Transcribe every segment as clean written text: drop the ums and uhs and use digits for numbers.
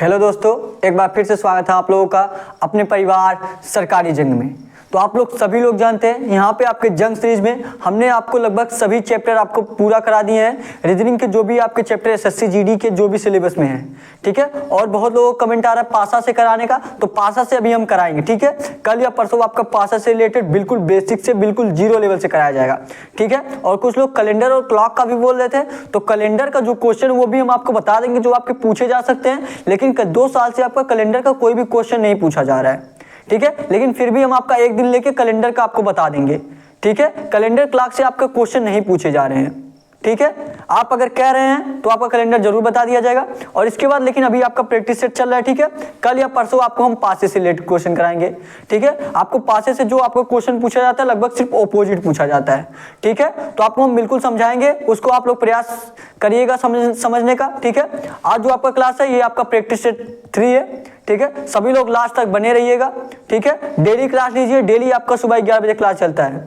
Hello दोस्तों, एक बार फिर से स्वागत है आप लोगों का अपने परिवार सरकारी जंग में। तो आप लोग सभी लोग जानते हैं यहाँ पे आपके जंग सीरीज में हमने आपको लगभग सभी चैप्टर आपको पूरा करा दिए हैं। रीजनिंग के जो भी आपके चैप्टर एसएससी जीडी के जो भी सिलेबस में हैं, ठीक है। और बहुत लोगों का कमेंट आ रहा है पासा से कराने का, तो पासा से अभी हम कराएंगे, ठीक है। कल या परसों आपका पासा से रिलेटेड बिल्कुल बेसिक से बिल्कुल जीरो लेवल से कराया जाएगा, ठीक है। और कुछ लोग कैलेंडर और क्लॉक का भी बोल रहे थे, तो कैलेंडर का जो क्वेश्चन वो भी हम आपको बता देंगे जो आपके पूछे जा सकते हैं। लेकिन 2 साल से आपका कैलेंडर का कोई भी क्वेश्चन नहीं पूछा जा रहा है, ठीक है। लेकिन फिर भी हम आपका एक दिन लेके कैलेंडर का आपको बता देंगे, ठीक है। कैलेंडर क्लॉक से आपका क्वेश्चन नहीं पूछे जा रहे हैं, ठीक है। आप अगर कह रहे हैं तो आपका कैलेंडर जरूर बता दिया जाएगा। और इसके बाद लेकिन अभी आपका प्रैक्टिस सेट चल रहा है, ठीक है। कल या परसों आपको हम पासे से रिलेटेड क्वेश्चन कराएंगे, ठीक है। आपको पासे से जो आपको क्वेश्चन पूछा जाता है लगभग सिर्फ ऑपोजिट पूछा जाता है, ठीक है। तो आपको हम बिल्कुल समझाएंगे, उसको आप लोग प्रयास करिएगा समझने का, ठीक है। आज जो आपका क्लास है ये आपका प्रैक्टिस सेट 3 है, ठीक है। सभी लोग लास्ट तक बने रहिएगा, ठीक है। डेली क्लास लीजिए, डेली आपका सुबह 11 बजे क्लास चलता है।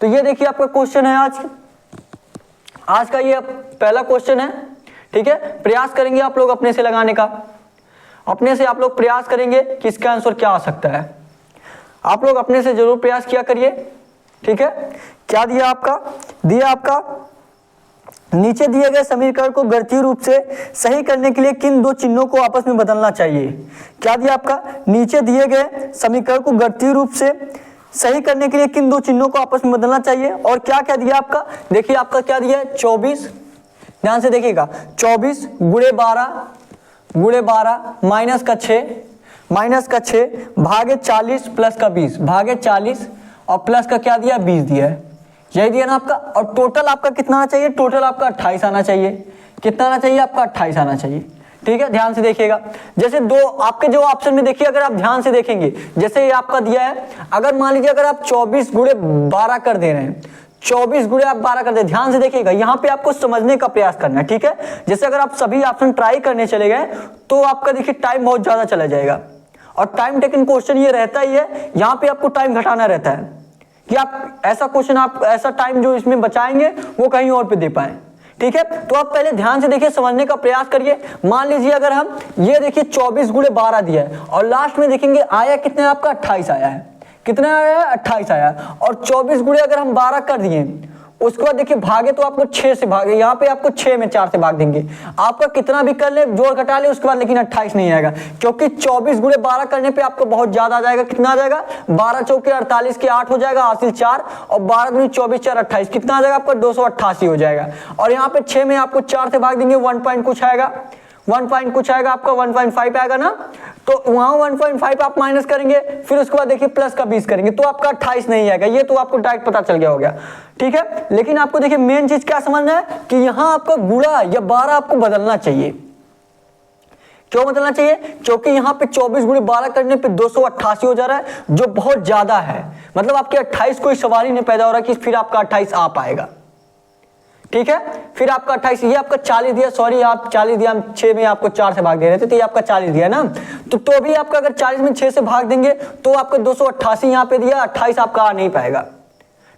तो ये देखिए आपका क्वेश्चन है आज का ये पहला क्वेश्चन है, ठीक है। प्रयास करेंगे आप लोग अपने से लगाने का, अपने से आप लोग प्रयास करेंगे कि इसका आंसर क्या आ सकता है। आप लोग अपने से जरूर प्रयास किया करिए, ठीक है। क्या दिया आपका नीचे दिए गए समीकरण को गणितीय रूप से सही करने के लिए किन 2 चिन्हों को आपस में बदलना चाहिए। क्या दिया आपका नीचे दिए गए समीकरण को गणितीय रूप से सही करने के लिए किन 2 चिन्हों को आपस में बदलना चाहिए। और क्या क्या दिया आपका, देखिए आपका क्या दिया है 24, ध्यान से देखिएगा 24 गुणे 12 माइनस का 6 भागे 40 प्लस का 20 भागे 40 और प्लस का क्या दिया 20 दिया है, यही दिया ना आपका। और टोटल आपका कितना आना चाहिए, टोटल आपका 28 आना चाहिए। कितना आना चाहिए आपका 28 आना चाहिए, ठीक है। ध्यान से देखिएगा, जैसे 2 आपके जो ऑप्शन में देखिए, अगर आप ध्यान से देखेंगे जैसे ये आपका दिया है, अगर मान लीजिए अगर आप 24 गुणे 12 कर दे रहे हैं, 24 गुणे आप 12 कर दे, ध्यान से देखिएगा यहाँ पे आपको समझने का प्रयास करना है, ठीक है। जैसे अगर आप सभी ऑप्शन ट्राई करने चले गए तो आपका देखिए टाइम बहुत ज्यादा चला जाएगा। और टाइम टेकन क्वेश्चन ये रहता ही है, यहाँ पे आपको टाइम घटाना रहता है कि आप ऐसा क्वेश्चन आप ऐसा टाइम जो इसमें बचाएंगे वो कहीं और पे दे पाए, ठीक है। तो आप पहले ध्यान से देखिए, समझने का प्रयास करिए। मान लीजिए अगर हम ये देखिए 24 गुणे 12 दिया है और लास्ट में देखेंगे आया कितने आपका 28 आया है, कितना आया 28 आया। और 24 गुणे अगर हम 12 कर दिए उसके बाद देखिए भागे तो आपको 6 से भागे, यहाँ पे आपको 6 में 4 से भाग देंगे। आपका कितना भी कर ले जोड़ घटा ले उसके बाद लेकिन 28 नहीं आएगा, क्योंकि 24 गुणे 12 करने पे आपको बहुत ज्यादा आ जाएगा। कितना आ जाएगा 12 चौके 48 के 8 हो जाएगा, हासिल 4 और 12 दूनी 24 4 28, कितना आ जाएगा आपका 288 हो जाएगा। और यहाँ पे 6 में आपको 4 से भाग देंगे 1 पॉइंट कुछ आएगा, 1 पॉइंट कुछ आएगा आपका 1.5 आएगा ना। तो वहां 1.5 आप माइनस करेंगे, फिर उसके बाद देखिए प्लस का 20 करेंगे तो आपका 28 नहीं आएगा। ये तो आपको डायरेक्ट पता चल गया हो गया, ठीक है। लेकिन आपको देखिए मेन चीज क्या समझना है कि यहां आपका गुणा या 12 आपको बदलना चाहिए। क्यों बदलना चाहिए, क्योंकि यहाँ पे 24 गुणे 12 करने पे 288 हो जा रहा है, जो बहुत ज्यादा है। मतलब आपके 28 कोई सवाल ही नहीं पैदा हो रहा कि फिर आपका 28 आ पाएगा, ठीक है। फिर आपका 28, ये आपका 40 दिया, सॉरी आप 40 दिया, हम 6 में आपको 4 से भाग दे रहे थे तो ये आपका 40 दिया ना। तो भी आपका अगर 40 में 6 से भाग देंगे तो आपका 288 यहाँ पे दिया, 28 आपका आ नहीं पाएगा,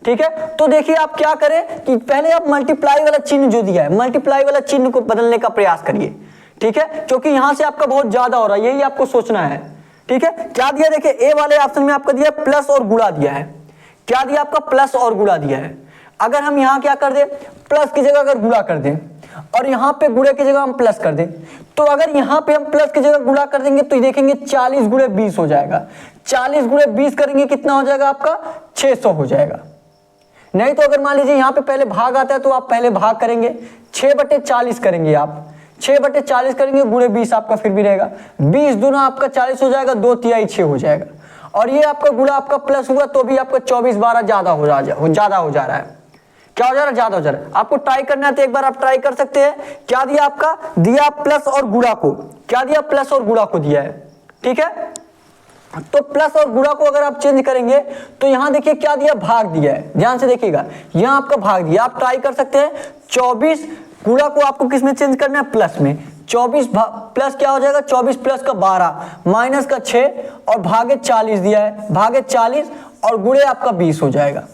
ठीक है। तो देखिए आप क्या करें कि पहले आप मल्टीप्लाई वाला चिन्ह जो दिया है, मल्टीप्लाई वाला चिन्ह को बदलने का प्रयास करिए, ठीक है। क्योंकि यहां से आपका बहुत ज्यादा हो रहा है, यही आपको सोचना है, ठीक है। क्या दिया देखिए ए वाले ऑप्शन में आपका दिया प्लस और गुणा दिया है। क्या दिया आपका प्लस और गुणा दिया है। अगर हम यहाँ क्या कर दें, प्लस की जगह अगर गुणा कर दें और यहाँ पे गुणे की जगह हम प्लस कर दें, तो अगर यहाँ पे हम प्लस की जगह गुणा कर देंगे तो देखेंगे 40 गुणे 20 हो जाएगा। 40 गुणे 20 करेंगे कितना हो जाएगा आपका 600 हो जाएगा। नहीं तो अगर मान लीजिए यहाँ पे पहले भाग आता है तो आप पहले भाग करेंगे, 6/40 करेंगे आप, 6/40 करेंगे गुणे 20 आपका फिर भी रहेगा, 20 दूना आपका 40 हो जाएगा, 2 तिहाई 6 हो जाएगा। और ये आपका गुणा आपका प्लस हुआ तो भी आपका 24 12 ज्यादा हो जा रहा है। क्या हो जा रहा है, ज्यादा हो जा रहा है। आपको ट्राई करना है तो एक बार आप ट्राई कर सकते हैं। क्या दिया आपका, दिया प्लस और गुणा को, क्या दिया प्लस और गुणा को दिया है, ठीक है। तो प्लस और गुणा को अगर आप चेंज करेंगे तो यहां देखिए क्या दिया, भाग दिया है। ध्यान से देखिएगा यहां आपका भाग दिया, आप ट्राई कर सकते हैं। 24 गुणा को आपको किस में चेंज करना है, प्लस में। 24 प्लस क्या हो जाएगा, 24 प्लस का 12 माइनस का 6 और भागे 40 दिया है, भागे 40 और गुणे आपका 20 हो जाएगा।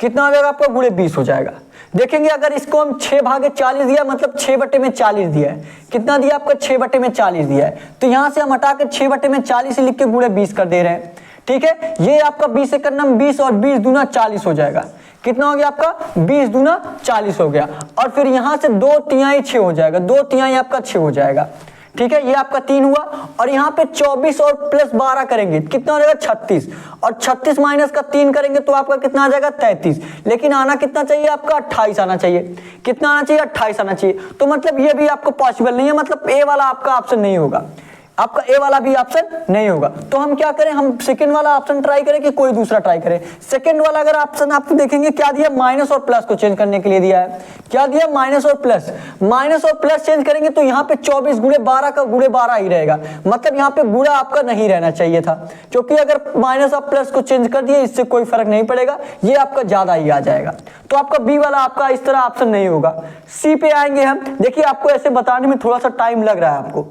कितना हो जाएगा आपका, गुणे 20 हो जाएगा। देखेंगे अगर इसको हम 6/40 दिया, मतलब 6/40 दिया है, कितना दिया आपका 6/40 दिया है, तो यहां से हम हटाकर 6/40 लिख के गुणे 20 कर दे रहे हैं। ठीक है, ये आपका 20 से करना 20 और 20 दूना 40 हो जाएगा। कितना हो गया आपका 20 दूना 40 हो गया, और फिर यहां से 2/3 6 हो जाएगा, 2/3 आपका 6 हो जाएगा। ठीक है, ये आपका 3 हुआ, और यहाँ पे 24 और प्लस 12 करेंगे कितना हो जाएगा 36, और 36 माइनस का 3 करेंगे तो आपका कितना आ जाएगा 33। लेकिन आना कितना चाहिए आपका 28 आना चाहिए। कितना आना चाहिए 28 आना चाहिए। तो मतलब ये भी आपको पॉसिबल नहीं है, मतलब ए वाला आपका ऑप्शन नहीं होगा, आपका ए वाला भी ऑप्शन नहीं होगा। तो हम क्या करें, हम सेकंड वाला ऑप्शन ट्राई करें कि कोई दूसरा ट्राई करें। सेकंड वाला अगर ऑप्शन आप देखेंगे क्या दिया, माइनस और प्लस को चेंज करने के लिए दिया है। क्या दिया, माइनस और प्लस। माइनस और प्लस चेंज करेंगे तो यहाँ पे 24 गुणे 12 का गुणे 12 ही रहेगा, मतलब यहाँ पे गुणा आपका नहीं रहना चाहिए था, क्योंकि अगर माइनस और प्लस को चेंज कर दिए इससे कोई फर्क नहीं पड़ेगा, ये आपका ज्यादा ही आ जाएगा। तो आपका बी वाला आपका इस तरह ऑप्शन नहीं होगा। सी पे आएंगे हम। देखिए आपको ऐसे बताने में थोड़ा सा टाइम लग रहा है, आपको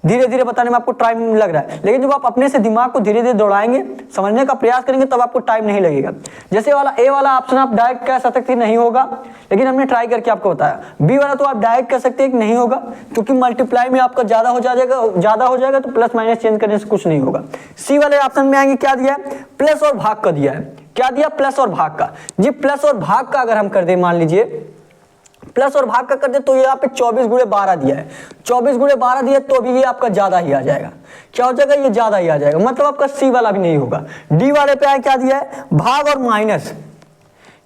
धीरे धीरे बताने में आपको टाइम लग रहा है, लेकिन जब आप अपने से दिमाग को धीरे धीरे दौड़ाएंगे, समझने का प्रयास करेंगे, तब आपको टाइम नहीं लगेगा। जैसे वाला ए वाला ऑप्शन आप डायरेक्ट कह सकते नहीं होगा, लेकिन हमने ट्राई करके आपको बताया। बी वाला तो आप डायरेक्ट कह सकते हैं कि नहीं होगा, क्योंकि मल्टीप्लाई में आपका ज्यादा हो जाएगा तो प्लस माइनस चेंज करने से कुछ नहीं होगा। सी वाले ऑप्शन में आएंगे, क्या दिया है, प्लस और भाग का दिया है। क्या दिया, प्लस और भाग का। जी प्लस और भाग का अगर हम कर दे, मान लीजिए प्लस और भाग का कर दे, तो ये यहाँ पे 24 गुणे 12 दिया है, 24 गुणे 12 दिया, तो भी ये आपका ज्यादा ही आ जाएगा। क्या हो जाएगा, ये ज्यादा ही आ जाएगा, मतलब आपका सी वाला भी नहीं होगा। डी वाले पे आए, क्या दिया है, भाग और माइनस।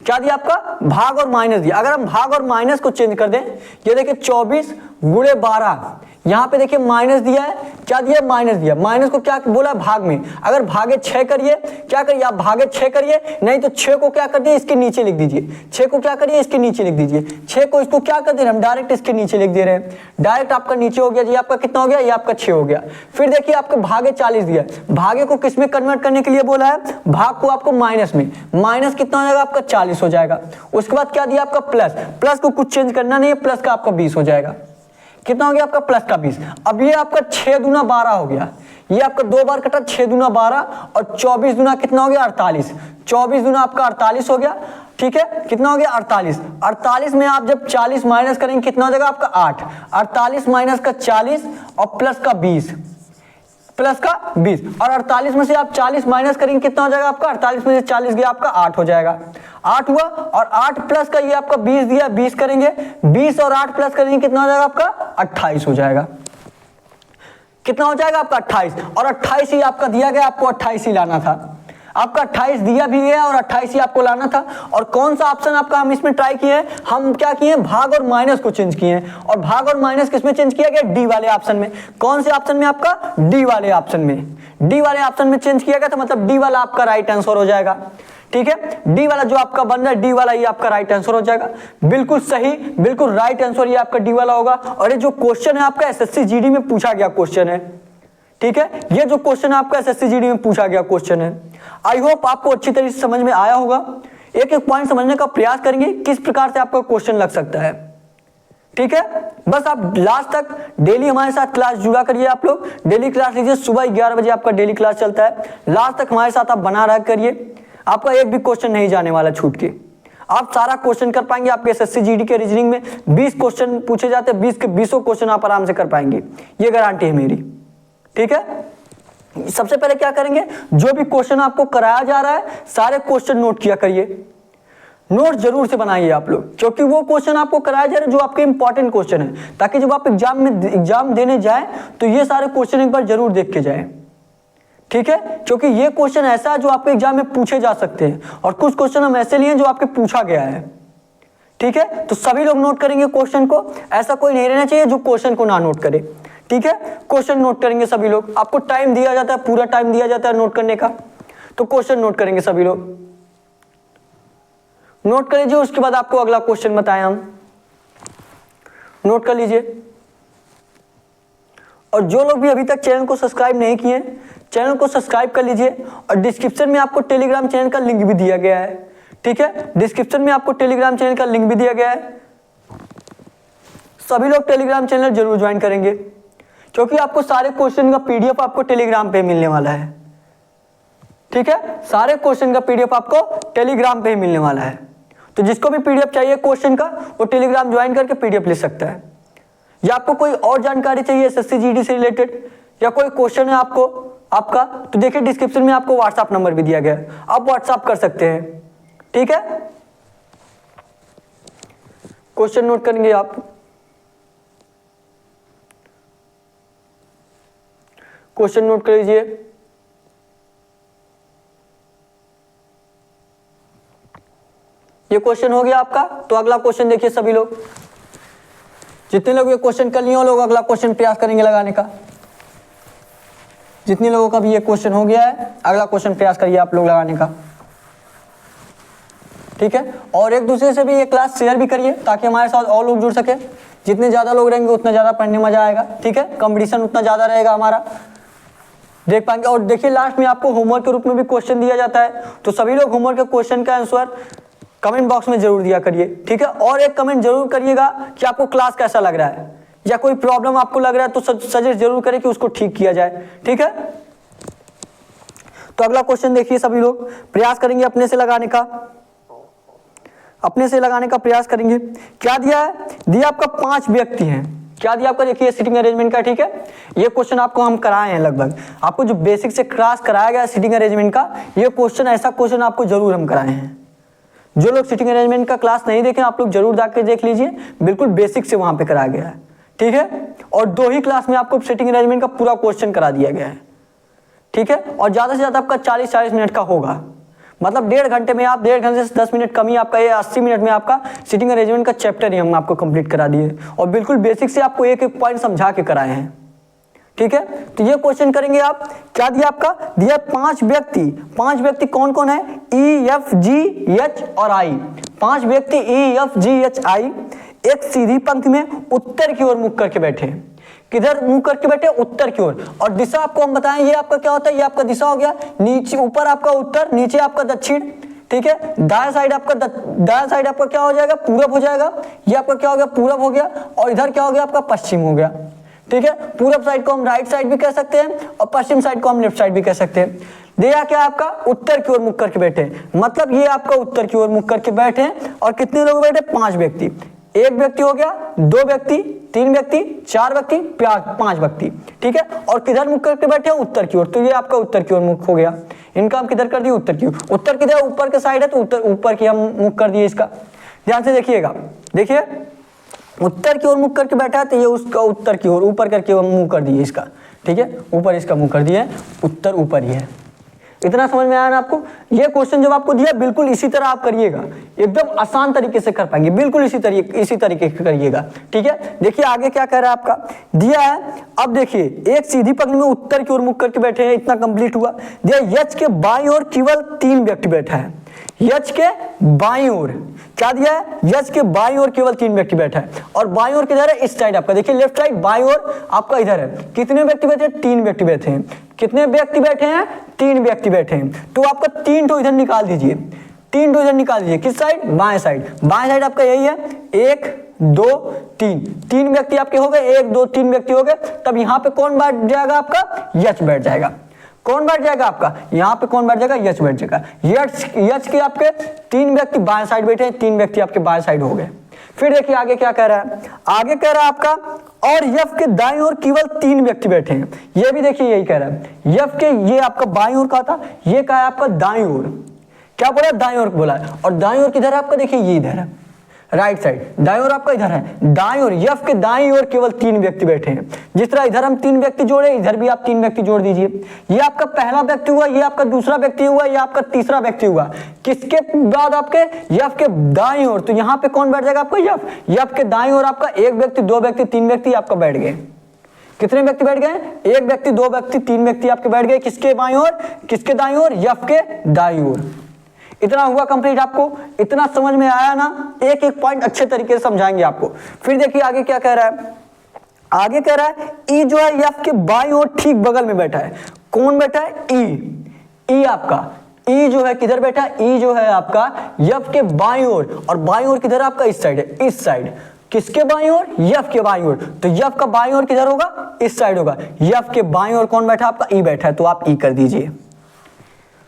क्या दिया आपका, भाग और माइनस दिया। अगर हम भाग और माइनस को चेंज कर दें, ये देखिए 24 गुणे 12, यहाँ पे देखिए माइनस दिया है। क्या दिया, माइनस दिया। माइनस को क्या बोला, भाग में। अगर भागे 6 करिए, क्या करिए आप, भागे 6 करिए, नहीं तो 6 को क्या कर दिए, इसके नीचे लिख दीजिए। 6 को क्या करिए, इसके नीचे लिख दीजिए। 6 को इसको क्या कर दे रहे हम, डायरेक्ट इसके नीचे लिख दे रहे हैं। डायरेक्ट आपका नीचे हो गया जी, आपका कितना हो गया, ये आपका 6 हो गया। फिर देखिए आपके भागे 40 दिया, भागे को किस में कन्वर्ट करने के लिए बोला है, भाग को आपको माइनस में। माइनस कितना हो जाएगा आपका 40 हो जाएगा। उसके बाद क्या दिया आपका प्लस, प्लस को कुछ चेंज करना नहीं है, प्लस का आपका 20 हो जाएगा। कितना हो गया आपका, प्लस का 20। अब ये आपका 6 दूना 12 हो गया, ये आपका 2 बार कटा, 6 दूना 12 और 24 दूना कितना हो गया 48। 24 दूना आपका 48 हो गया। ठीक है, कितना हो गया 48। 48 में आप जब 40 माइनस करेंगे कितना हो जाएगा आपका 8। 48 माइनस का 40 और प्लस का 20, प्लस का 20, और 48 में से आप 40 माइनस करेंगे कितना हो जाएगा आपका, 48 में से 40 गया आपका 8 हो जाएगा। 8 हुआ, और 8 प्लस का ये आपका 20 दिया, 20 करेंगे, 20 और 8 प्लस करेंगे कितना हो जाएगा आपका 28 हो जाएगा। कितना हो जाएगा आपका 28, और 28 ही आपका दिया गया, आपको 28 ही लाना था। आपका 28 दिया भी गया और 28 ही आपको लाना था। और कौन सा ऑप्शन आपका हम इसमें ट्राई किए हैं, हम क्या किए हैं, भाग और माइनस को चेंज किए हैं। और भाग और माइनस किसमें चेंज किया गया, डी वाले ऑप्शन में। कौन से ऑप्शन में आपका, डी वाले ऑप्शन में। डी वाले ऑप्शन में चेंज किया गया था, मतलब डी वाला आपका राइट आंसर हो जाएगा। ठीक है, डी वाला जो आपका बन रहा है, डी वाला ये आपका राइट आंसर हो जाएगा। बिल्कुल सही, बिल्कुल राइट आंसर ये आपका डी वाला होगा। और ये जो क्वेश्चन है आपका एसएससी जीडी में पूछा गया क्वेश्चन है। ठीक है, ये जो क्वेश्चन आपका एसएससी जीडी में पूछा गया क्वेश्चन है। आई होप आपको अच्छी तरीके से समझ में आया होगा। एक एक पॉइंट समझने का प्रयास करेंगे किस प्रकार से आपका क्वेश्चन लग सकता है। ठीक है, बस आप लास्ट तक डेली हमारे साथ क्लास जुड़ा करिए। आप लोग डेली क्लास लीजिए, सुबह 11 बजे आपका डेली क्लास चलता है। लास्ट तक हमारे साथ आप बना रहा करिए, आपका एक भी क्वेश्चन नहीं जाने वाला छूट के। आप सारा क्वेश्चन कर पाएंगे। आपके एसएससी जीडी के रीजनिंग में 20 क्वेश्चन पूछे जाते हैं, 20 के 20 क्वेश्चन आप आराम से कर पाएंगे, ये गारंटी है मेरी। ठीक है, सबसे पहले क्या करेंगे, जो भी क्वेश्चन आपको कराया जा रहा है सारे क्वेश्चन नोट किया करिए। नोट जरूर से बनाइए आप लोग, क्योंकि वो क्वेश्चन आपको कराया जा रहा है जो आपके इंपॉर्टेंट क्वेश्चन है, ताकि जब आप एग्जाम देने जाए तो ये सारे क्वेश्चन एक बार जरूर देख के जाए। ठीक है, क्योंकि ये क्वेश्चन ऐसा है जो आपके एग्जाम में पूछे जा सकते हैं, और कुछ क्वेश्चन हम ऐसे लिए जो आपके पूछा गया है। ठीक है, तो सभी लोग नोट करेंगे क्वेश्चन को, ऐसा कोई नहीं रहना चाहिए जो क्वेश्चन को ना नोट करे। ठीक है, क्वेश्चन नोट करेंगे सभी लोग। आपको टाइम दिया जाता है, पूरा टाइम दिया जाता है नोट करने का, तो क्वेश्चन नोट करेंगे सभी लोग। नोट कर लीजिए, उसके बाद आपको अगला क्वेश्चन बताएं हम। नोट कर लीजिए। और जो लोग भी अभी तक चैनल को सब्सक्राइब नहीं किए, चैनल को सब्सक्राइब कर लीजिए। और डिस्क्रिप्शन में आपको टेलीग्राम चैनल का लिंक भी दिया गया है। ठीक है, डिस्क्रिप्शन में आपको टेलीग्राम चैनल का लिंक भी दिया गया है। सभी लोग टेलीग्राम चैनल जरूर ज्वाइन करेंगे, क्योंकि आपको सारे क्वेश्चन का पीडीएफ आपको टेलीग्राम पे मिलने वाला है। ठीक है, सारे क्वेश्चन का पीडीएफ आपको टेलीग्राम पे ही मिलने वाला है। तो जिसको भी पीडीएफ चाहिए क्वेश्चन का वो टेलीग्राम ज्वाइन करके पीडीएफ ले सकता है। या आपको कोई और जानकारी चाहिए एसएससी जीडी से रिलेटेड या कोई क्वेश्चन है आपको आपका, तो देखिए डिस्क्रिप्शन में आपको व्हाट्सएप नंबर भी दिया गया है, आप व्हाट्सएप कर सकते हैं। ठीक है, क्वेश्चन नोट करेंगे आप। क्वेश्चन नोट कर लीजिए। ये क्वेश्चन हो गया आपका, तो अगला क्वेश्चन देखिए सभी लोग, जितने लोग ये क्वेश्चन कर लिए लोग अगला क्वेश्चन प्रयास करेंगे लगाने का। जितने लोगों का भी ये क्वेश्चन हो गया है अगला क्वेश्चन प्रयास करिए आप लोग लगाने का। ठीक है, और एक दूसरे से भी ये क्लास शेयर भी करिए ताकि हमारे साथ और लोग जुड़ सके। जितने ज्यादा लोग रहेंगे उतना ज्यादा पढ़ने में मजा आएगा। ठीक है, कंपटीशन उतना ज्यादा रहेगा हमारा, देख पाएंगे। और देखिए लास्ट में आपको होमवर्क के रूप में भी क्वेश्चन दिया जाता है, तो सभी लोग होमवर्क के क्वेश्चन का आंसर कमेंट बॉक्स में जरूर दिया करिए। ठीक है, और एक कमेंट जरूर करिएगा कि आपको क्लास कैसा लग रहा है या कोई प्रॉब्लम आपको लग रहा है तो सजेस्ट जरूर करें कि उसको ठीक किया जाए। ठीक है, तो अगला क्वेश्चन देखिए सभी लोग, प्रयास करेंगे अपने से लगाने का, अपने से लगाने का प्रयास करेंगे। क्या दिया है? दिया आपका 5 व्यक्ति हैं। क्या दिया आपका? देखिए सीटिंग अरेंजमेंट का। ठीक है, ये क्वेश्चन आपको हम कराए हैं, लगभग आपको जो बेसिक से क्लास कराया गया सीटिंग अरेंजमेंट का, ये क्वेश्चन ऐसा क्वेश्चन आपको जरूर हम कराए हैं। जो लोग सीटिंग अरेंजमेंट का क्लास नहीं देखे आप लोग जरूर जाकर देख लीजिए, बिल्कुल बेसिक से वहां पे कराया गया है। ठीक है, और 2 ही क्लास में आपको सीटिंग अरेंजमेंट का पूरा क्वेश्चन करा दिया गया है। ठीक है, और ज्यादा से ज्यादा आपका 40-40 मिनट का होगा, मतलब 1.5 घंटे में आप 1.5 घंटे से 10 मिनट कम ही आपका, ये 80 मिनट में आपका सीटिंग अरेंजमेंट का चैप्टर ही हम आपको कंप्लीट करा दिए और बिल्कुल बेसिक से आपको एक एक पॉइंट समझा के कराए हैं। ठीक है, तो ये क्वेश्चन करेंगे आप। क्या दिया आपका? दिया 5 व्यक्ति। 5 व्यक्ति कौन कौन है? ई, एफ, जी, एच और आई। 5 व्यक्ति ई, एफ, जी, एच, आई एक सीधी पंक्ति में उत्तर की ओर मुख करके बैठे। किधर मुख करके बैठे? उत्तर की ओर। और दिशा आपको हम बताएं, ये आपका क्या होता है? ये आपका दिशा हो गया, नीचे ऊपर आपका उत्तर, नीचे आपका दक्षिण। ठीक है, दाएं साइड आपका क्या हो जाएगा? पूरब हो जाएगा। ये आपका क्या हो गया? पूरब हो गया। और इधर क्या हो गया? आपका पश्चिम हो गया। ठीक है, पूरब साइड को हम राइट साइड भी कह सकते हैं और पश्चिम साइड को हम लेफ्ट साइड भी कह सकते हैं। दिया क्या आपका? उत्तर की ओर मुख करके बैठे, मतलब ये आपका उत्तर की ओर मुख करके बैठे। और कितने लोग बैठे? 5 व्यक्ति। 1 व्यक्ति हो गया, 2 व्यक्ति, 3 व्यक्ति, 4 व्यक्ति, 5 व्यक्ति। ठीक है, और किधर मुख करके बैठे हैं? उत्तर की ओर। तो ये आपका उत्तर की ओर मुख हो गया। इनका हम किधर कर दिए? उत्तर की ओर। उत्तर किधर? ऊपर के साइड है तो उत्तर ऊपर की हम मुख कर दिए इसका। ध्यान से देखिएगा, देखिए उत्तर की ओर मुख करके बैठा है तो ये उसका उत्तर की ओर ऊपर करके मुंह कर दिए इसका। ठीक है, ऊपर इसका मुंह कर दिए, उत्तर ऊपर ही है। इतना समझ में आया ना आपको? ये क्वेश्चन जब आपको दिया बिल्कुल इसी तरह आप करिएगा, एकदम आसान तरीके से कर पाएंगे, बिल्कुल इसी तरीके से करिएगा। ठीक है, देखिए आगे क्या कह रहा है आपका, दिया है। अब देखिए एक सीधी पंक्ति में उत्तर की ओर मुख करके बैठे हैं, इतना कंप्लीट हुआ। दिया यच के बाईं ओर केवल 3 व्यक्ति बैठा है। यच के बाईं ओर क्या दिया है? यच के बाईं ओर केवल 3 व्यक्ति बैठा है। और बाईं ओर किधर है? इस साइड आपका, देखिए लेफ्ट साइड बाईं ओर आपका इधर है। कितने व्यक्ति बैठे हैं? 3 व्यक्ति बैठे हैं। कितने व्यक्ति बैठे हैं? 3 व्यक्ति बैठे हैं। तो आपका 3 तो इधर निकाल दीजिए, 3 तो इधर निकाल दीजिए। किस साइड? बाएं साइड। बाएं साइड आपका यही है, 1 2 3, 3 व्यक्ति आपके हो गए, 1 2 3 व्यक्ति हो गए। तब यहाँ पे कौन बैठ जाएगा? आपका यच बैठ जाएगा। कौन बैठ जाएगा आपका? यहाँ पे कौन बैठ जाएगा? यच बैठ जाएगा। यच के आपके 3 व्यक्ति बाएं साइड बैठे हैं, 3 व्यक्ति आपके बाएं साइड हो गए। फिर देखिए आगे क्या कह रहा है, आगे कह रहा है आपका और यफ के दाईं ओर केवल 3 व्यक्ति बैठे हैं। ये भी देखिए यही कह रहा है, यफ के ये आपका बाईं ओर का था, ये कहा है आपका दाईं ओर। क्या बोला? दाईं ओर बोला है। और दाईं ओर किधर है आपका? देखिए ये इधर है, राइट साइड। दाईं ओर आपका इधर है, दाईं ओर यफ के दाईं ओर केवल 3 व्यक्ति बैठे हैं। जिस तरह इधर हम 3 व्यक्ति जोड़े, इधर भी आप 3 व्यक्ति जोड़ दीजिए। ये आपका पहला व्यक्ति हुआ, ये आपका दूसरा व्यक्ति हुआ, ये आपका तीसरा व्यक्ति हुआ। किसके बाद? आपके यफ के दाईं ओर। तो यहाँ पे कौन बैठ जाएगा? आपका यफ। यफ के दाईं ओर आपका 1 व्यक्ति, 2 व्यक्ति, 3 व्यक्ति आपका बैठ गए। कितने व्यक्ति बैठ गए? 1 व्यक्ति, 2 व्यक्ति, 3 व्यक्ति आपके बैठ गए। किसके बाईं ओर? किसके दाईं ओर? यफ के दाईं ओर। इतना हुआ कंप्लीट। आपको इतना समझ में आया ना? एक एक पॉइंट अच्छे तरीके से समझाएंगे आपको। फिर देखिए आगे क्या कह रहा है, आगे कह रहा है ई जो है यफ के बाईं ओर ठीक बगल में बैठा है। कौन बैठा है? ई। ई आपका, ई जो है किधर बैठा है? ई जो है आपका यफ के बाईं ओर। और बाईं ओर किधर आपका? इस साइड है, इस साइड। किसके बाईं ओर? यफ के बाईं ओर। तो यफ का बाईं ओर किधर होगा? इस साइड होगा। यफ के बाईं ओर कौन बैठा? आपका ई बैठा है, तो आप ई कर दीजिए।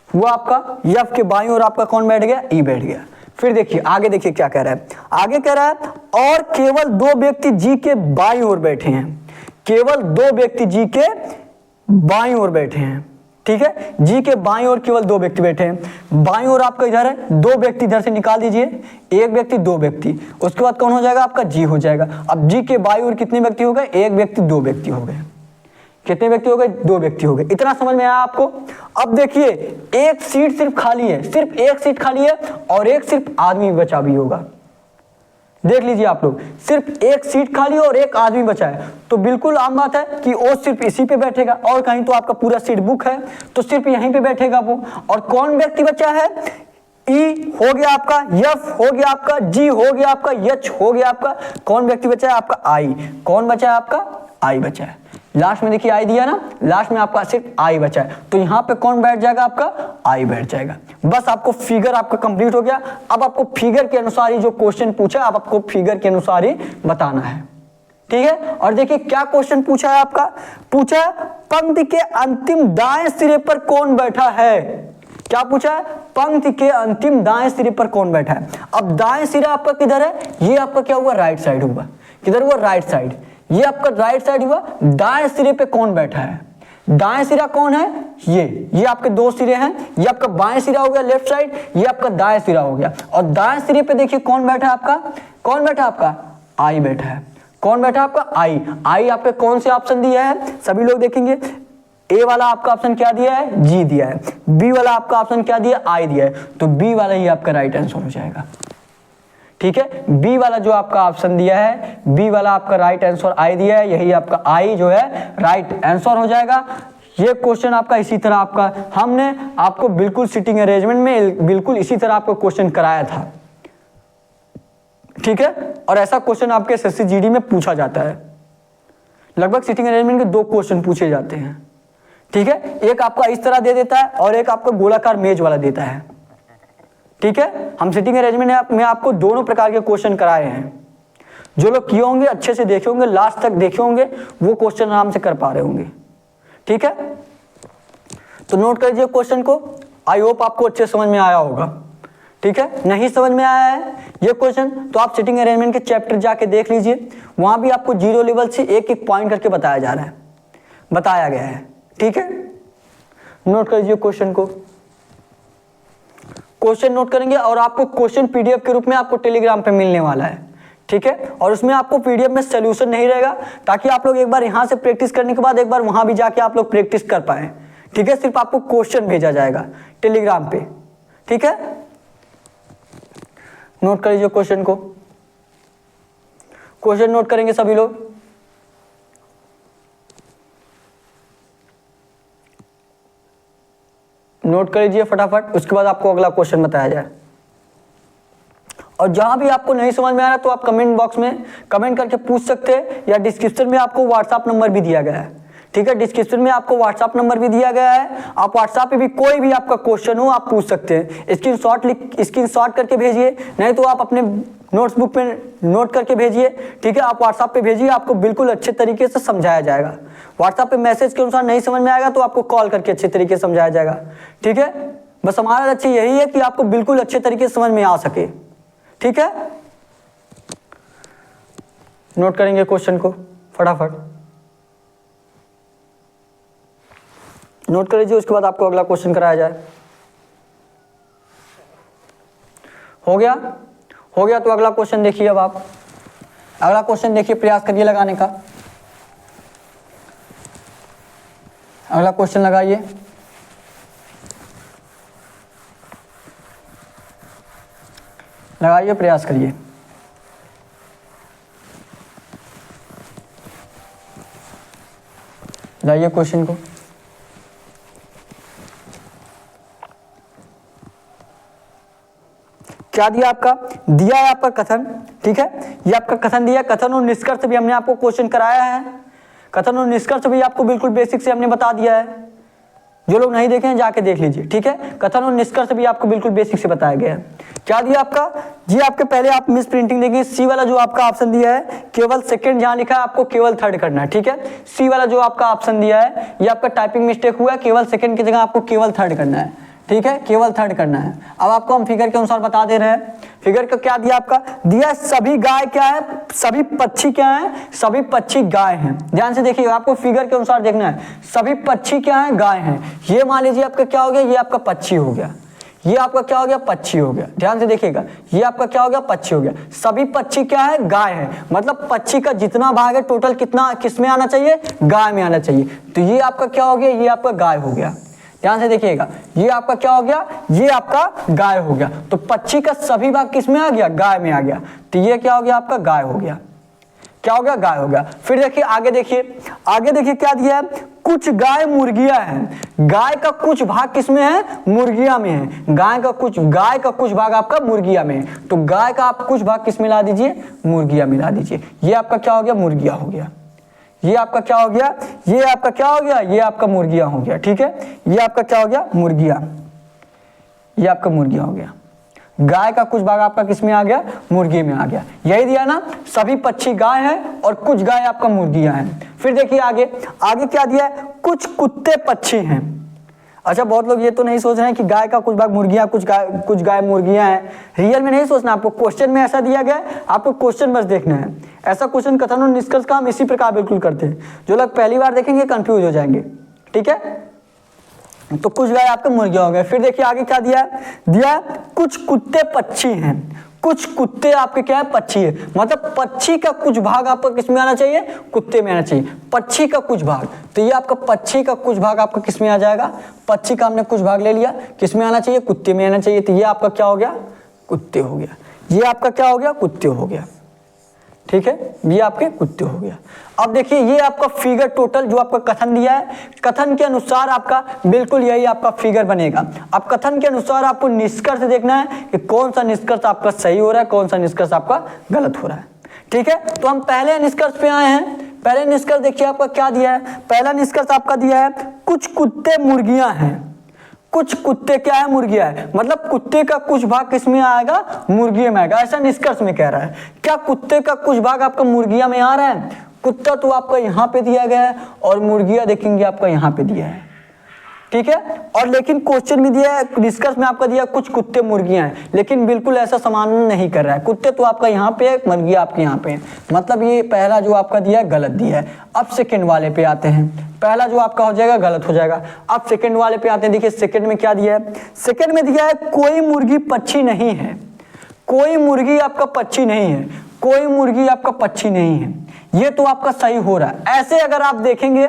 हुआ आपका यफ के बाईं ओर आपका कौन बैठ गया? ई बैठ गया। फिर देखिए आगे, देखिए क्या कह रहा है, आगे कह रहा है और केवल 2 व्यक्ति जी के बाईं ओर बैठे हैं, केवल 2 व्यक्ति जी के बाईं ओर बैठे हैं, ठीक है, जी के बाईं ओर केवल 2 व्यक्ति बैठे हैं। बाईं ओर आपका इधर है, 2 व्यक्ति इधर से निकाल दीजिए, 1 व्यक्ति 2 व्यक्ति, उसके बाद कौन हो जाएगा आपका जी हो जाएगा। अब जी के बाईं ओर कितने व्यक्ति हो गए, 1 व्यक्ति 2 व्यक्ति हो गए, कितने व्यक्ति हो गए, 2 व्यक्ति हो गए। इतना समझ में आया आपको। अब देखिए एक सीट सिर्फ खाली है, सिर्फ एक सीट खाली है और एक सिर्फ आदमी बचा भी होगा। देख लीजिए आप लोग, सिर्फ एक सीट खाली है और एक आदमी बचा है, तो बिल्कुल आम बात है कि वो सिर्फ इसी पे बैठेगा, और कहीं तो आपका पूरा सीट बुक है तो सिर्फ यहीं पे बैठेगा वो। और कौन व्यक्ति बचा है, ई हो गया आपका, एफ हो गया आपका, जी हो गया आपका, एच हो गया आपका, कौन व्यक्ति बचा है आपका, आई। कौन बचा है आपका, आई बचा है। लास्ट में देखिए आई दिया ना, लास्ट में आपका सिर्फ आई बचा है, तो यहां पे कौन बैठ जाएगा आपका, आई बैठ जाएगा। बस आपको फिगर आपका कंप्लीट हो गया। अब आपको फिगर के अनुसार ही जो क्वेश्चन पूछा है, अब आपको फिगर के अनुसार ही बताना है, ठीक है। और देखिए क्या क्वेश्चन पूछा है आपका, पूछा है पंक्ति के अंतिम दाएं सिरे पर कौन बैठा है। क्या पूछा है, पंक्ति के अंतिम दाएं सिरे पर कौन बैठा है। अब दाएं सिरा आपका किधर है, ये आपका क्या हुआ, राइट साइड हुआ, किधर हुआ, राइट साइड, ये आपका राइट साइड हुआ। दाएं सिरे पे कौन बैठा है, दाएं सिरा कौन है, ये आपके 2 सिरे हैं, ये आपका बाएं सिरा हो गया लेफ्ट साइड, ये आपका दाएं सिरा हो गया। और दाएं सिरे पे देखिए कौन बैठा है आपका, कौन बैठा है आपका, आई बैठा है। कौन बैठा है आपका, आई। आई आपके कौन से ऑप्शन दिया है, सभी लोग देखेंगे। ए वाला आपका ऑप्शन क्या दिया है, जी दिया है। बी वाला आपका ऑप्शन क्या दिया, आई दिया है, तो बी वाला ही आपका राइट आंसर हो जाएगा, ठीक है। बी वाला जो आपका ऑप्शन दिया है, बी वाला आपका राइट आंसर आई दिया है, यही आपका आई जो है राइट आंसर हो जाएगा। ये क्वेश्चन आपका इसी तरह आपका हमने आपको बिल्कुल सिटिंग अरेंजमेंट में बिल्कुल इसी तरह आपको क्वेश्चन कराया था, ठीक है। और ऐसा क्वेश्चन आपके एसएससी जीडी में पूछा जाता है, लगभग सिटिंग अरेंजमेंट के 2 क्वेश्चन पूछे जाते हैं, ठीक है। एक आपका इस तरह दे देता है और एक आपका गोलाकार मेज वाला देता है, ठीक है। हम सिटिंग अरेंजमेंट में आपको दोनों प्रकार के क्वेश्चन कराए हैं। जो लोग किए होंगे, अच्छे से देखे होंगे, लास्ट तक देखे होंगे, वो क्वेश्चन आराम से कर पा रहे होंगे, ठीक है। तो नोट कर लीजिए क्वेश्चन को। आई होप आपको अच्छे समझ में आया होगा, ठीक है। नहीं समझ में आया है ये क्वेश्चन तो आप सिटिंग अरेंजमेंट के चैप्टर जाके देख लीजिए, वहां भी आपको 0 लेवल से एक एक पॉइंट करके बताया जा रहा है, बताया गया है, ठीक है। नोट कर लीजिए क्वेश्चन को, क्वेश्चन नोट करेंगे और आपको क्वेश्चन पीडीएफ के रूप में आपको टेलीग्राम पे मिलने वाला है, ठीक है। और उसमें आपको पीडीएफ में सॉल्यूशन नहीं रहेगा, ताकि आप लोग एक बार यहां से प्रैक्टिस करने के बाद एक बार वहां भी जाके आप लोग प्रैक्टिस कर पाए, ठीक है। सिर्फ आपको क्वेश्चन भेजा जाएगा टेलीग्राम पे, ठीक है। नोट कर लीजिए क्वेश्चन को, क्वेश्चन नोट करेंगे सभी लोग। नोट कर लीजिए फटाफट, उसके बाद आपको अगला क्वेश्चन बताया जाए। और जहां भी आपको नहीं समझ में आ रहा तो आप कमेंट बॉक्स में कमेंट करके पूछ सकते हैं, या डिस्क्रिप्शन में आपको व्हाट्सएप नंबर भी दिया गया है, ठीक है। डिस्क्रिप्शन में आपको व्हाट्सएप नंबर भी दिया गया है, आप व्हाट्सएप पे भी कोई भी आपका क्वेश्चन हो आप पूछ सकते हैं। स्क्रीनशॉट करके भेजिए, नहीं तो आप अपने नोट्सबुक पे नोट करके भेजिए, ठीक है। आप व्हाट्सएप पे भेजिए, आपको बिल्कुल अच्छे तरीके से समझाया जाएगा। व्हाट्सएप पे मैसेज के अनुसार नहीं समझ में आएगा तो आपको कॉल करके अच्छे तरीके से समझाया जाएगा, ठीक है। बस हमारा लक्ष्य यही है कि आपको बिल्कुल अच्छे तरीके से समझ में आ सके, ठीक है। नोट करेंगे क्वेश्चन को फटाफट, नोट कर लीजिए, उसके बाद आपको अगला क्वेश्चन कराया जाए। हो गया, हो गया तो अगला क्वेश्चन देखिए। अब आप अगला क्वेश्चन देखिए, प्रयास करिए लगाने का। अगला क्वेश्चन लगाइए, लगाइए, प्रयास करिए। लाइए क्वेश्चन को। क्या दिया आपका, दिया है आपका कथन, ठीक है। ये आपका कथन दिया, कथन और निष्कर्ष भी हमने आपको क्वेश्चन कराया है, कथन और निष्कर्ष भी आपको बिल्कुल बेसिक से हमने बता दिया है। जो लोग नहीं देखे हैं जाके देख लीजिए, ठीक है। कथन और निष्कर्ष भी आपको बिल्कुल बेसिक से बताया गया है। क्या दिया आपका जी, आपके पहले आप मिस प्रिंटिंग देखिए, सी वाला जो आपका ऑप्शन दिया है केवल सेकंड, जहां लिखा है आपको केवल थर्ड करना है, ठीक है। सी वाला जो आपका ऑप्शन दिया है ये आपका टाइपिंग मिस्टेक हुआ है, केवल सेकंड की जगह आपको केवल थर्ड करना है, ठीक है, केवल थर्ड करना है। अब आपको हम फिगर के अनुसार बता दे रहे हैं। फिगर का क्या दिया आपका, दिया सभी गाय क्या है, सभी पक्षी क्या है, सभी पक्षी गाय हैं। ध्यान से देखिए, आपको फिगर के अनुसार देखना है। सभी पक्षी क्या है, गाय हैं। ये मान लीजिए आपका क्या हो गया, ये आपका पक्षी हो गया, ये आपका क्या हो गया, पक्षी हो गया। ध्यान से देखिएगा, ये आपका क्या हो गया, पक्षी हो गया। सभी पक्षी क्या है, गाय है। मतलब पक्षी का जितना भाग है टोटल कितना किस में आना चाहिए, गाय में आना चाहिए। तो ये आपका क्या हो गया, ये आपका गाय हो गया। ध्यान से देखिएगा, ये आपका क्या हो गया, ये आपका गाय हो गया। तो पक्षी का सभी भाग किस में आ गया, गाय में आ गया। तो ये क्या हो गया, आपका गाय हो गया। क्या हो गया, गाय हो गया। फिर देखिए आगे देखिए, आगे देखिए क्या दिया है, कुछ गाय मुर्गियां हैं। गाय का कुछ भाग किसमें है, मुर्गिया में है। गाय का कुछ भाग आपका मुर्गिया में है। तो गाय का आप कुछ भाग किस में ला दीजिए, मुर्गिया मिला दीजिए। ये आपका क्या हो गया, मुर्गिया हो गया। ये आपका क्या हो गया, ये आपका क्या हो गया, ये आपका मुर्गिया हो गया। ठीक है, ये आपका क्या हो गया, मुर्गिया। ये आपका मुर्गिया हो गया। गाय का कुछ भाग आपका किस में आ गया, मुर्गी में आ गया। यही दिया ना, सभी पक्षी गाय हैं और कुछ गाय आपका मुर्गियां हैं। फिर देखिए आगे, आगे क्या दिया है, कुछ कुत्ते पक्षी हैं। अच्छा, बहुत लोग ये तो नहीं सोच रहे हैं कि गाय का कुछ भाग मुर्गियां, कुछ गाय मुर्गियां हैं। रियल में नहीं सोचना, आपको क्वेश्चन में ऐसा दिया गया है, आपको क्वेश्चन बस देखना है। ऐसा क्वेश्चन कथन और निष्कर्ष का हम इसी प्रकार बिल्कुल करते हैं। जो लोग पहली बार देखेंगे कंफ्यूज हो जाएंगे। ठीक है, तो कुछ गाय आपके मुर्गियां हो गए। फिर देखिए आगे क्या दिया है, दिया कुछ कुत्ते पक्षी हैं। कुछ कुत्ते आपके क्या है, पक्षी है। मतलब पक्षी का कुछ भाग आपका किस में आना चाहिए, कुत्ते में आना चाहिए। पक्षी का कुछ भाग, तो ये आपका पक्षी का कुछ भाग आपका किस में आ जाएगा, पक्षी का हमने कुछ भाग ले लिया, किस में आना चाहिए, कुत्ते में आना चाहिए। तो ये आपका क्या हो गया, कुत्ते हो गया। ये आपका क्या हो गया, कुत्ते हो गया। ठीक है, ये आपके कुत्ते हो गया। अब देखिए, ये आपका फिगर टोटल जो आपका कथन दिया है, कथन के अनुसार आपका बिल्कुल यही आपका फिगर बनेगा। अब कथन के अनुसार आपको निष्कर्ष देखना है कि कौन सा निष्कर्ष आपका सही हो रहा है, कौन सा निष्कर्ष आपका गलत हो रहा है। ठीक है, तो हम पहले निष्कर्ष पे आए हैं। पहले निष्कर्ष देखिए आपका क्या दिया है, पहला निष्कर्ष आपका दिया है कुछ कुत्ते मुर्गियां हैं। कुछ कुत्ते क्या है, मुर्गियां है। मतलब कुत्ते का कुछ भाग किस में आएगा, मुर्गिया में आएगा। ऐसा निष्कर्ष में कह रहा है। क्या कुत्ते का कुछ भाग आपका मुर्गिया में आ रहा है, कुत्ता तो आपका यहाँ पे दिया गया है और मुर्गिया देखेंगे आपका यहाँ पे दिया है। ठीक है, और लेकिन क्वेश्चन में दिया है, निष्कर्ष में आपका दिया कुछ कुत्ते मुर्गियां हैं, लेकिन बिल्कुल ऐसा समान नहीं कर रहा है। कुत्ते तो आपका यहाँ पे है, मुर्गिया आपके यहाँ पे है। मतलब ये पहला जो आपका दिया है गलत दिया है। अब सेकंड वाले पे आते हैं। पहला जो आपका हो जाएगा गलत हो जाएगा। अब सेकंड वाले पे आते हैं। देखिए सेकंड में क्या दिया है, सेकंड में दिया है कोई मुर्गी पक्षी नहीं है। कोई मुर्गी आपका पक्षी नहीं है, कोई मुर्गी आपका पक्षी नहीं है। ये तो आपका सही हो रहा है। ऐसे अगर आप देखेंगे,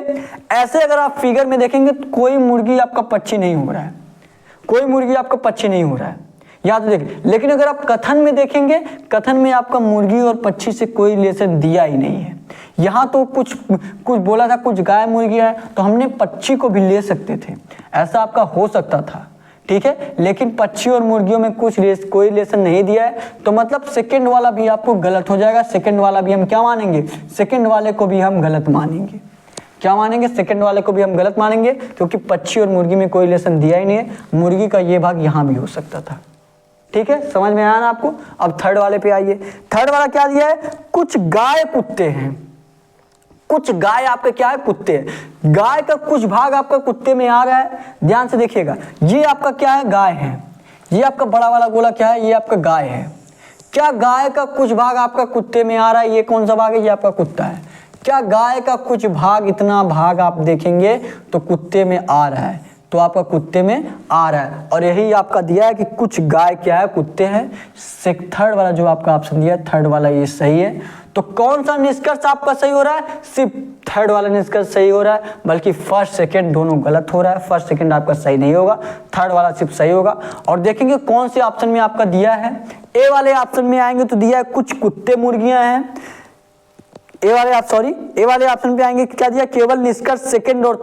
ऐसे अगर आप फिगर में देखेंगे तो कोई मुर्गी आपका पक्षी नहीं हो रहा है, कोई मुर्गी आपका पक्षी नहीं हो रहा है, याद देखिए। लेकिन अगर आप कथन में देखेंगे, कथन में आपका मुर्गी और पक्षी से कोई रिलेशन दिया ही नहीं है। यहाँ तो कुछ बोला था कुछ गाय मुर्गी है, तो हमने पक्षी को भी ले सकते थे, ऐसा आपका हो सकता था। ठीक है, लेकिन पक्षी और मुर्गियों में कोई रिलेशन नहीं दिया है, तो मतलब सेकंड वाला भी आपको गलत हो जाएगा। सेकंड वाला भी हम क्या मानेंगे, सेकंड वाले को भी हम गलत मानेंगे। क्या मानेंगे, सेकंड वाले को भी हम गलत मानेंगे, क्योंकि पक्षी और मुर्गी में कोई रिलेशन दिया ही नहीं है। मुर्गी का ये भाग यहाँ भी हो सकता था। ठीक है, समझ में आया ना आपको। अब थर्ड वाले पे आइए। थर्ड वाला क्या दिया है, कुछ गाय कुत्ते हैं। कुछ गाय आपके क्या है, कुत्ते हैं। गाय का कुछ भाग आपका कुत्ते में आ रहा है। ध्यान से देखिएगा, ये आपका क्या है, गाय है। ये आपका बड़ा वाला गोला क्या है, ये आपका गाय है। क्या गाय का कुछ भाग आपका कुत्ते में आ रहा है, ये कौन सा भाग है, ये आपका कुत्ता है। क्या गाय का कुछ भाग, इतना भाग आप देखेंगे तो कुत्ते में आ रहा है, तो आपका कुत्ते में आ रहा है। और यही आपका दिया है कि कुछ गाय क्या है, कुत्ते हैं। थर्ड वाला जो आपका ऑप्शन दिया है, थर्ड वाला ये सही है। तो कौन सा निष्कर्ष आपका सही हो रहा है, सिर्फ थर्ड वाला निष्कर्ष सही हो रहा है, बल्कि फर्स्ट सेकंड दोनों गलत हो रहा है। फर्स्ट सेकंड आपका सही नहीं होगा, थर्ड वाला सिर्फ सही होगा। और देखेंगे कौन से ऑप्शन में आपका दिया है। ए वाले ऑप्शन में आएंगे तो दिया है कुछ कुत्ते मुर्गियां हैं। ए वाले ऑप्शन पे आएंगे, क्या दिया, केवल निष्कर्ष सेकंड और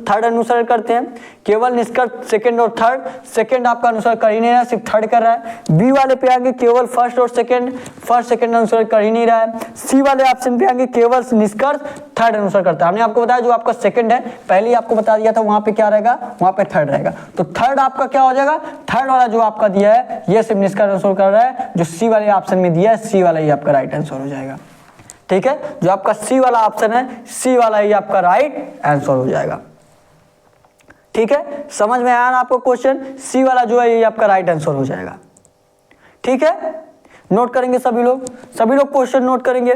थर्ड अनुसार करते हैं। केवल निष्कर्ष सेकंड और थर्ड, सेकंड आपका अनुसार कर ही नहीं रहा है, सिर्फ थर्ड कर रहा है। बी वाले पे आएंगे केवल फर्स्ट और सेकंड, फर्स्ट सेकंड अनुसार कर ही नहीं रहा है। सी वाले ऑप्शन पे आएंगे केवल निष्कर्ष थर्ड अनुसार करता है। हमने आपको बताया जो आपका सेकंड है, पहले ही आपको बता दिया था, वहां पे क्या रहेगा, वहां पे थर्ड रहेगा। तो थर्ड आपका क्या हो जाएगा, थर्ड वाला जो आपका दिया है ये सिर्फ निष्कर्ष अनुसार कर रहा है। जो सी वाले ऑप्शन में दिया है, सी वाला ही आपका राइट आंसर हो जाएगा। ठीक है, जो आपका सी वाला ऑप्शन है, सी वाला ही आपका राइट आंसर हो जाएगा। ठीक है, समझ में आया ना आपको क्वेश्चन? सी वाला जो है ये आपका राइट आंसर हो जाएगा। ठीक है, नोट करेंगे सभी लोग क्वेश्चन नोट करेंगे।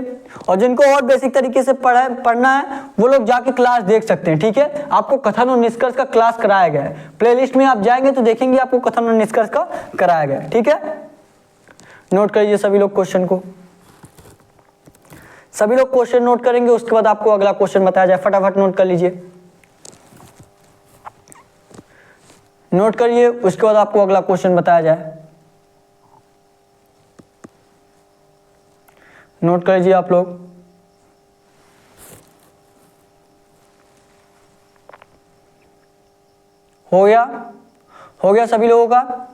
और जिनको और बेसिक तरीके से पढ़ना है वो लोग जाके क्लास देख सकते हैं। ठीक है, आपको कथन और निष्कर्ष का क्लास कराया गया है, प्लेलिस्ट में आप जाएंगे तो देखेंगे आपको कथन और निष्कर्ष का कराया गया है। ठीक है, नोट करिए सभी लोग क्वेश्चन को। सभी लोग क्वेश्चन नोट करेंगे, उसके बाद आपको अगला क्वेश्चन बताया जाए। फटाफट नोट कर लीजिए, नोट करिए, उसके बाद आपको अगला क्वेश्चन बताया जाए। नोट कर लीजिए आप लोग। हो गया सभी लोगों का?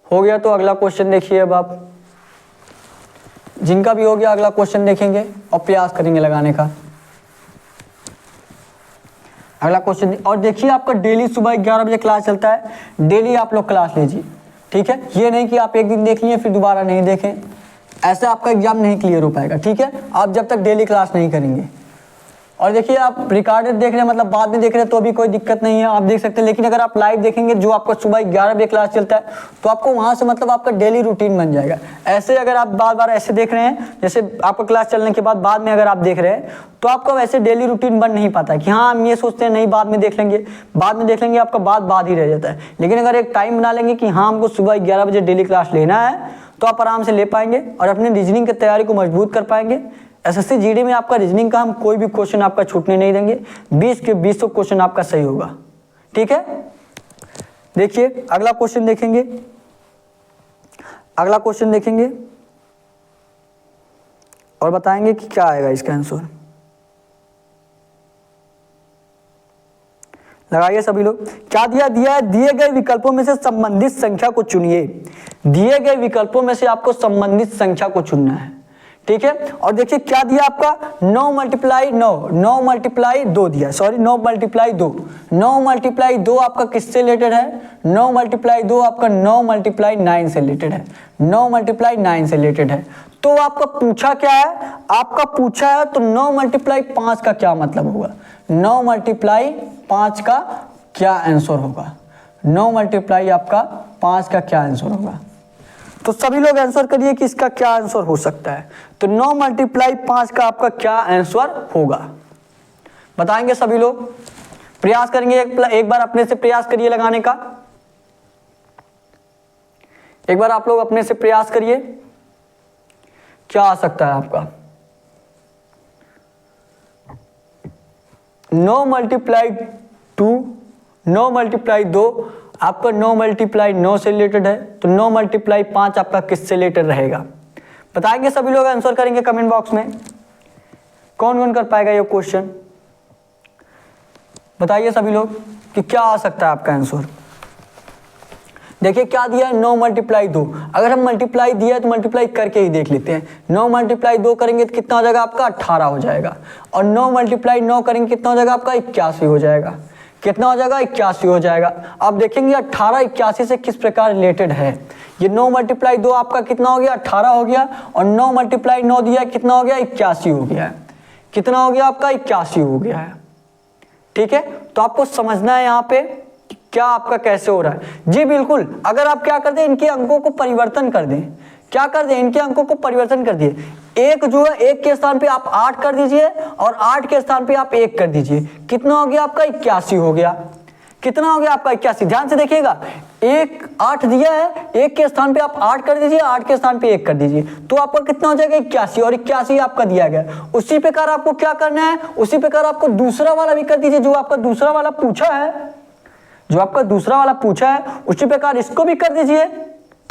हो गया तो अगला क्वेश्चन देखिए। अब आप जिनका भी हो गया अगला क्वेश्चन देखेंगे और प्रयास करेंगे लगाने का। अगला क्वेश्चन और देखिए, आपका डेली सुबह 11 बजे क्लास चलता है, डेली आप लोग क्लास लीजिए। ठीक है, ये नहीं कि आप एक दिन देख लिए फिर दोबारा नहीं देखें, ऐसे आपका एग्जाम नहीं क्लियर हो पाएगा। ठीक है, आप जब तक डेली क्लास नहीं करेंगे। और देखिए, आप रिकॉर्डेड देख रहे हैं मतलब बाद में देख रहे हैं तो भी कोई दिक्कत नहीं है, आप देख सकते हैं। लेकिन अगर आप लाइव देखेंगे, जो आपका सुबह 11 बजे क्लास चलता है, तो आपको वहां से मतलब आपका डेली रूटीन बन जाएगा। ऐसे अगर आप बार बार ऐसे देख रहे हैं, जैसे आपका क्लास चलने के बाद में अगर आप देख रहे हैं, तो आपका वैसे डेली रूटीन बन नहीं पाता है कि हाँ हम ये सोचते हैं नहीं बाद में देख लेंगे, आपका बाद ही रह जाता है। लेकिन अगर एक टाइम बना लेंगे कि हाँ हमको सुबह 11 बजे डेली क्लास लेना है, तो आप आराम से ले पाएंगे और अपने रीजनिंग की तैयारी को मजबूत कर पाएंगे। एसएससी जीडी में आपका रीजनिंग का हम कोई भी क्वेश्चन आपका छूटने नहीं देंगे, 20 के 20 क्वेश्चन आपका सही होगा। ठीक है, देखिए अगला क्वेश्चन देखेंगे और बताएंगे कि क्या आएगा इसका आंसर। लगाइए सभी लोग। क्या दिया है, दिए गए विकल्पों में से संबंधित संख्या को चुनिए। दिए गए विकल्पों में से आपको संबंधित संख्या को चुनना है। ठीक है, और देखिए क्या दिया आपका 9 मल्टीप्लाई 2 दिया, सॉरी 9 मल्टीप्लाई 2। 9 मल्टीप्लाई 2 आपका किससे रिलेटेड है? 9 मल्टीप्लाई 2 आपका 9 मल्टीप्लाई 9 से रिलेटेड है। 9 मल्टीप्लाई 9 से रिलेटेड है। तो आपका पूछा क्या है? आपका पूछा है तो 9 मल्टीप्लाई 5 का क्या मतलब होगा? 9 मल्टीप्लाई 5 का क्या आंसर होगा? 9 मल्टीप्लाई आपका 5 का क्या आंसर होगा? तो सभी लोग आंसर करिए कि इसका क्या आंसर हो सकता है। तो 9 मल्टीप्लाई 5 का आपका क्या आंसर होगा, बताएंगे सभी लोग। प्रयास करेंगे, एक बार अपने से प्रयास करिए लगाने का। एक बार आप लोग अपने से प्रयास करिए, क्या आ सकता है आपका। 9 मल्टीप्लाई 2, 9 मल्टीप्लाई 2 आपका 9 मल्टीप्लाई 9 से रिलेटेड है। तो 9 मल्टीप्लाई 5 आपका किससे रिलेटेड रहेगा, बताएंगे सभी लोग। आंसर करेंगे कमेंट बॉक्स में। कौन कौन कर पाएगा ये क्वेश्चन, बताइए सभी लोग कि क्या आ सकता है आपका आंसर। देखिए क्या दिया है, 9 मल्टीप्लाई 2। अगर हम मल्टीप्लाई दिया है तो मल्टीप्लाई करके ही देख लेते हैं। 9 मल्टीप्लाई 2 करेंगे तो कितना हो जाएगा आपका 18 हो जाएगा। और 9 मल्टीप्लाई 9 करेंगे कितना हो जाएगा आपका 81 हो जाएगा। कितना हो जाएगा 81 हो जाएगा। अब देखेंगे 18 81 से किस प्रकार रिलेटेड है। ये 9 मल्टीप्लाई 2 आपका कितना हो गया 18 हो गया, और 9 मल्टीप्लाई 9 दिया कितना हो गया 81 हो गया है। कितना हो गया आपका 81 हो गया है। ठीक है, तो आपको समझना है यहाँ पे क्या आपका कैसे हो रहा है। जी बिल्कुल, अगर आप क्या कर दें, इनके अंकों को परिवर्तन कर दें, क्या कर दें, इनके अंकों को परिवर्तन कर दिए। एक जो है 1 के स्थान पे आप 8 कर दीजिए और 8 के स्थान पे आप 1 कर दीजिए। कितना हो गया आपका 81 हो गया। कितना हो गया आपका 81। ध्यान से देखिएगा, 1 8 दिया है, 1 के स्थान पे आप 8 कर दीजिए, 8 के स्थान पे 1 कर दीजिए, तो आपका कितना हो जाएगा 81। और 81 आपका दिया गया। उसी प्रकार आपको क्या करना है, उसी प्रकार आपको दूसरा वाला भी कर दीजिए, जो आपका दूसरा वाला पूछा है, जो आपका दूसरा वाला पूछा है उसी प्रकार इसको भी कर दीजिए।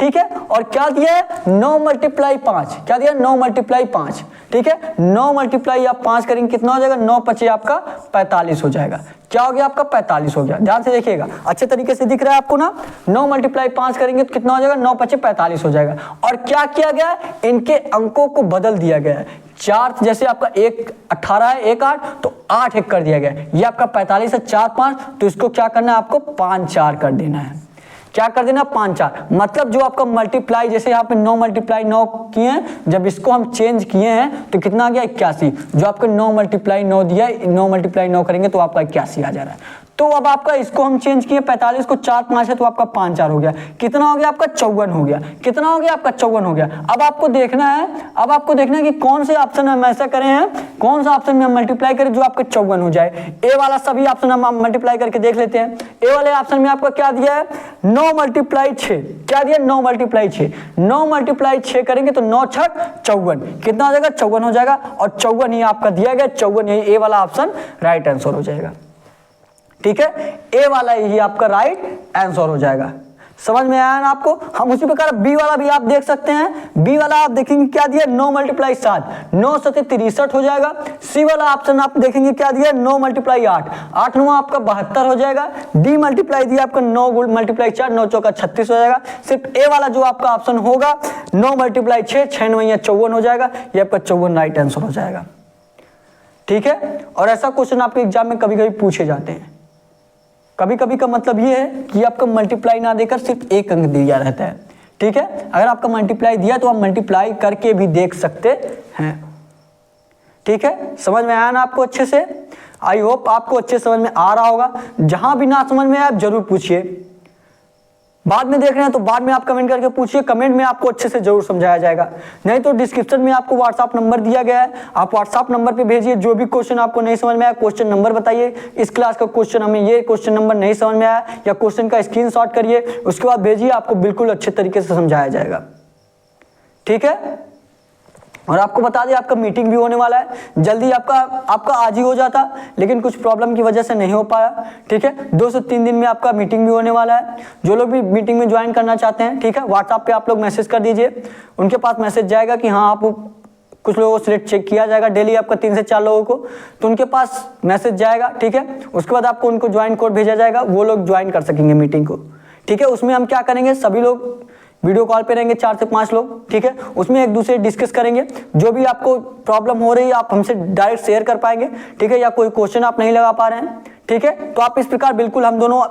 ठीक है, और क्या दिया है 9 मल्टीप्लाई 5। क्या दिया 9 मल्टीप्लाई 5। ठीक है, 9 मल्टीप्लाई आप 5 करेंगे कितना हो जाएगा 9 5 आपका 45 हो जाएगा। क्या हो गया आपका 45 हो गया। ध्यान से देखिएगा, अच्छे तरीके से दिख रहा है आपको ना। 9 मल्टीप्लाई 5 करेंगे तो कितना हो जाएगा 9 5 45 हो जाएगा। और क्या किया गया, इनके अंकों को बदल दिया गया है। 4 जैसे आपका 1 18 है, 1 8 तो 8 1 कर दिया गया। ये आपका 45 है, 4 5 तो इसको क्या करना है आपको 5 4 कर देना है। क्या कर देना 5 4, मतलब जो आपका मल्टीप्लाई, जैसे यहाँ पे 9 मल्टीप्लाई 9 किए हैं, जब इसको हम चेंज किए हैं तो कितना आ गया 81। जो आपका 9 मल्टीप्लाई 9 दिया है, 9 मल्टीप्लाई 9 करेंगे तो आपका 81 आ जा रहा है। तो अब आपका इसको हम चेंज किए 45 को 4 5 है तो आपका 5 4 हो गया, कितना हो गया आपका 54 हो गया, कितना हो गया आपका 54 हो गया। अब आपको देखना है कि कौन से ऑप्शन हम ऐसा करें हैं, कौन सा ऑप्शन में हम मल्टीप्लाई करें जो आपका 54 हो जाए। ए वाला सभी ऑप्शन हम मल्टीप्लाई करके देख लेते हैं। ए वाले ऑप्शन में आपका क्या दिया है 9 मल्टीप्लाई 6, क्या दिया 9 मल्टीप्लाई 6, 9 मल्टीप्लाई 6 करेंगे तो 9 6 54, कितना हो जाएगा 54 हो जाएगा, और 54 ही आपका दिया गया, 54 यही ए वाला ऑप्शन राइट आंसर हो जाएगा। ठीक है, ए वाला ही आपका राइट आंसर हो जाएगा। समझ में आया ना आपको। हम उसी प्रकार बी वाला भी आप देख सकते हैं। बी वाला आप देखेंगे क्या दिया 9 मल्टीप्लाई 7, 9 7 63 हो जाएगा। सी वाला ऑप्शन आप देखेंगे क्या दिया 9 मल्टीप्लाई 8, 8 9 आपका 72 हो जाएगा। डी मल्टीप्लाई दिया आपका 9 मल्टीप्लाई 4, 9 चौका 36 हो जाएगा। सिर्फ ए वाला जो आपका ऑप्शन होगा 9 मल्टीप्लाई 6, 6 9 54 हो जाएगा, ये आपका 54 राइट आंसर हो जाएगा। ठीक है, और ऐसा क्वेश्चन आपके एग्जाम में कभी कभी पूछे जाते हैं। कभी कभी का मतलब ये है कि आपका मल्टीप्लाई ना देकर सिर्फ एक अंक दिया रहता है। ठीक है, अगर आपका मल्टीप्लाई दिया तो आप मल्टीप्लाई करके भी देख सकते हैं। ठीक है, समझ में आया ना आपको अच्छे से। आई होप आपको अच्छे समझ में आ रहा होगा। जहां भी ना समझ में आए आप जरूर पूछिए। बाद में देख रहे हैं तो बाद में आप कमेंट करके पूछिए, कमेंट में आपको अच्छे से जरूर समझाया जाएगा। नहीं तो डिस्क्रिप्शन में आपको व्हाट्सएप नंबर दिया गया है, आप व्हाट्सएप नंबर पे भेजिए। जो भी क्वेश्चन आपको नहीं समझ में आया क्वेश्चन नंबर बताइए, इस क्लास का क्वेश्चन हमें ये क्वेश्चन नंबर नहीं समझ में आया, या क्वेश्चन का स्क्रीनशॉट करिए, उसके बाद भेजिए, आपको बिल्कुल अच्छे तरीके से समझाया जाएगा। ठीक है, और आपको बता दें आपका मीटिंग भी होने वाला है जल्दी। आपका आज ही हो जाता, लेकिन कुछ प्रॉब्लम की वजह से नहीं हो पाया। ठीक है, 2 से 3 दिन में आपका मीटिंग भी होने वाला है। जो लोग भी मीटिंग में ज्वाइन करना चाहते हैं, ठीक है, व्हाट्सएप पे आप लोग मैसेज कर दीजिए, उनके पास मैसेज जाएगा कि हाँ आप कुछ लोगों को सिलेक्ट चेक किया जाएगा डेली आपका 3 से 4 लोगों को, तो उनके पास मैसेज जाएगा। ठीक है, उसके बाद आपको उनको ज्वाइन कोड भेजा जाएगा, वो लोग ज्वाइन कर सकेंगे मीटिंग को। ठीक है, उसमें हम क्या करेंगे, सभी लोग वीडियो कॉल पे रहेंगे 4 से 5 लोग। ठीक है, उसमें एक दूसरे डिस्कस करेंगे, जो भी आपको प्रॉब्लम हो रही है आप हमसे डायरेक्ट शेयर कर पाएंगे। ठीक है, या कोई क्वेश्चन आप नहीं लगा पा रहे हैं, ठीक है, तो आप इस प्रकार बिल्कुल हम दोनों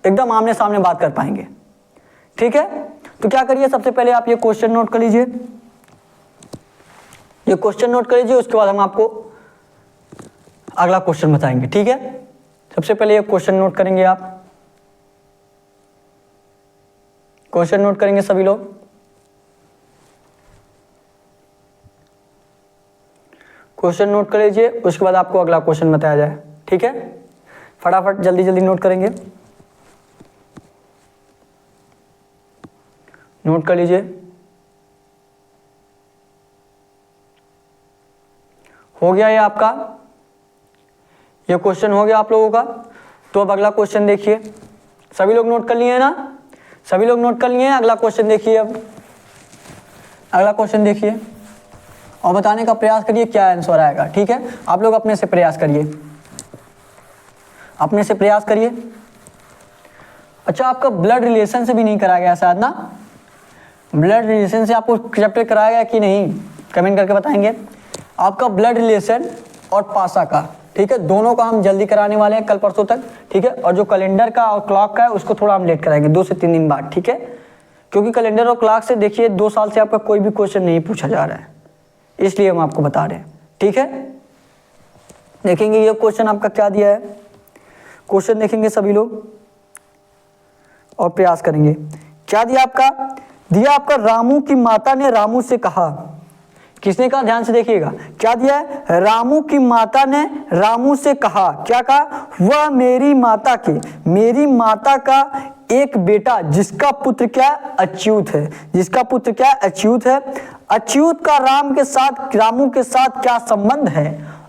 एकदम आमने सामने बात कर पाएंगे। ठीक है, तो क्या करिए, सबसे पहले आप ये क्वेश्चन नोट कर लीजिए, ये क्वेश्चन नोट कर लीजिए, उसके बाद हम आपको अगला क्वेश्चन बताएंगे। ठीक है, सबसे पहले ये क्वेश्चन नोट करेंगे, आप क्वेश्चन नोट करेंगे सभी लोग। क्वेश्चन नोट कर लीजिए, उसके बाद आपको अगला क्वेश्चन बताया जाए। ठीक है, फटाफट जल्दी जल्दी नोट करेंगे, नोट कर लीजिए। हो गया ये आपका, ये क्वेश्चन हो गया आप लोगों का। तो अब अगला क्वेश्चन देखिए, सभी लोग नोट कर लिए ना, सभी लोग नोट कर लिए हैं। अगला क्वेश्चन देखिए, अब अगला क्वेश्चन देखिए और बताने का प्रयास करिए क्या आंसर आएगा। ठीक है, आप लोग अपने से प्रयास करिए, अपने से प्रयास करिए। अच्छा, आपका ब्लड रिलेशन से भी नहीं कराया गया शायद ना, ब्लड रिलेशन से आपको चैप्टर कराया गया कि नहीं, कमेंट करके बताएंगे। आपका ब्लड रिलेशन और पासा का, ठीक है, दोनों का हम जल्दी कराने वाले हैं कल परसों तक। ठीक है, और जो कैलेंडर का और क्लॉक का है उसको थोड़ा हम लेट कराएंगे 2 से 3 दिन बाद। ठीक है, क्योंकि कैलेंडर और क्लॉक से देखिए 2 साल से आपका कोई भी क्वेश्चन नहीं पूछा जा रहा है, इसलिए हम आपको बता रहे हैं। ठीक है, देखेंगे ये क्वेश्चन आपका क्या दिया है, क्वेश्चन देखेंगे सभी लोग और प्रयास करेंगे। क्या दिया आपका, दिया आपका रामू की माता ने रामू से कहा, किसने कहा, ध्यान से देखिएगा, क्या दिया है, रामू की माता ने रामू से कहा, क्या कहा, वह मेरी माता का एक बेटा जिसका पुत्र क्या अच्युत है, जिसका पुत्र क्या अच्युत है, अच्युत का रामू के साथ क्या संबंध है,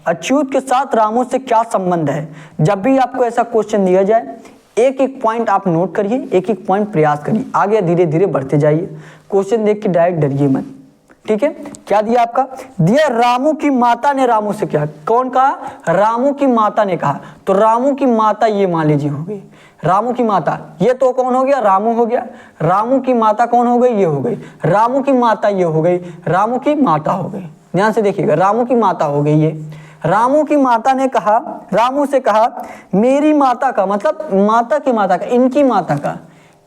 अच्युत के साथ रामू से क्या संबंध है। जब भी आपको ऐसा क्वेश्चन दिया जाए एक एक पॉइंट आप नोट करिए, एक एक पॉइंट प्रयास करिए, आगे धीरे धीरे बढ़ते जाइए, क्वेश्चन देख के डायरेक्ट डरिए मत। ठीक है, क्या दिया आपका, दिया रामू की माता ने रामू से क्या, कौन कहा, रामू की माता ने कहा, तो रामू की माता ये मान लीजिए हो गई, रामू की माता, ये तो कौन हो गया, रामू हो गया, रामू की माता कौन हो गई, ये हो गई, रामू की माता ये हो गई, रामू की माता हो गई। ध्यान से देखिएगा, रामू की माता हो गई ये। रामू की माता ने कहा, रामू से कहा, मेरी माता का मतलब माता की माता का, इनकी माता का,